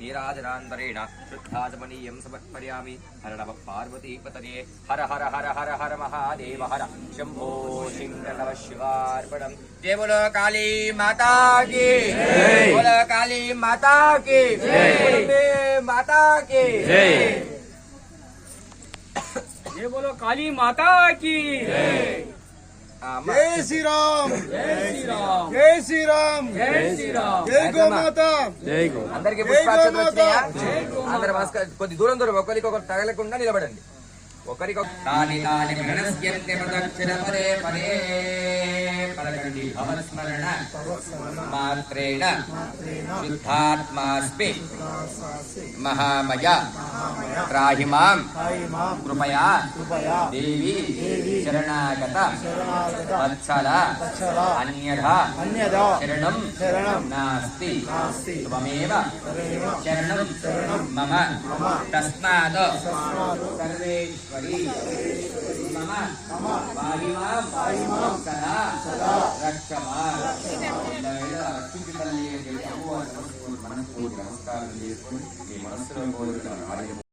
नीराजनान्तरेण शुद्धाचमनीयं समर्पयामि। हर नमः पार्वतीपतये। हर हर हर हर हर महादेव हर शंभो शंकर नमः शिवार्पणम्। जय बोलो काली माता की जय। बोलो काली माता की जय। माता की जय। जय बोलो काली माता की जय। जय श्री राम जय श्री राम जय श्री राम जय श्री राम जय गो माता जय गो। అందరికి పుష్పాక్షతలు వచ్చినాయా? అందరూ కొద్ది దూరం దూరం ఒకరికొకరు తగలకుండా నిలబడండి. ఒకరికొకరు తాని తాని గణస్యంతే ప్రదక్షిణ పరే పరే పరకండి భవస్మరణ మాత్రేణ శుద్ధాత్మాస్మి మహామయ త్రాహి మాం కృపయా దేవి శరణాగత వత్సల అన్యథా శరణం నాస్తి త్వమేవ శరణం మమ తస్మాత్ సర్వేశ్వరి మమ పాహి మాం సదా రక్ష మాం. రక్షించి తల్లి మనస్ఫూర్తి నమస్కారం చేసుకుని మీ మనస్సులో కోరుకున్న